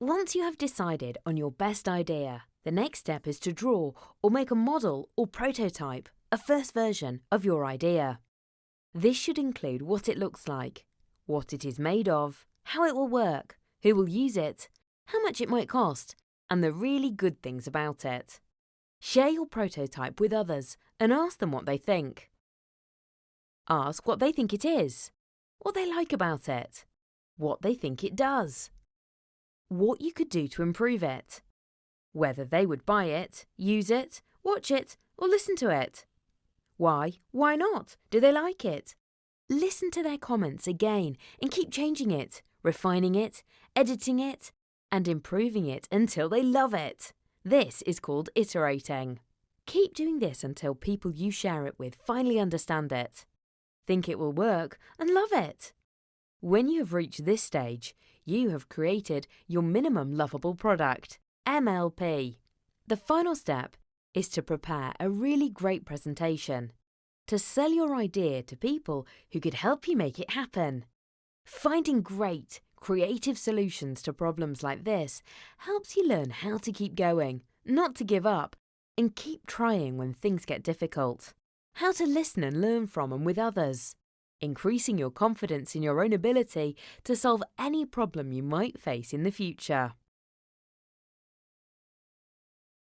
Once you have decided on your best idea, the next step is to draw or make a model or prototype, a first version of your idea. This should include what it looks like, what it is made of, how it will work, who will use it, how much it might cost, and the really good things about it. Share your prototype with others and ask them what they think. Ask what they think it is, what they like about it, what they think it does, what you could do to improve it, whether they would buy it, use it, watch it, or listen to it. Why not? Do they like it? Listen to their comments again and keep changing it, refining it, editing it, and improving it until they love it. This is called iterating. Keep doing this until people you share it with finally understand it, think it will work, and love it. When you have reached this stage, you have created your minimum lovable product, MLP. The final step is to prepare a really great presentation, to sell your idea to people who could help you make it happen. Finding great, creative solutions to problems like this helps you learn how to keep going, not to give up, and keep trying when things get difficult. How to listen and learn from and with others, increasing your confidence in your own ability to solve any problem you might face in the future.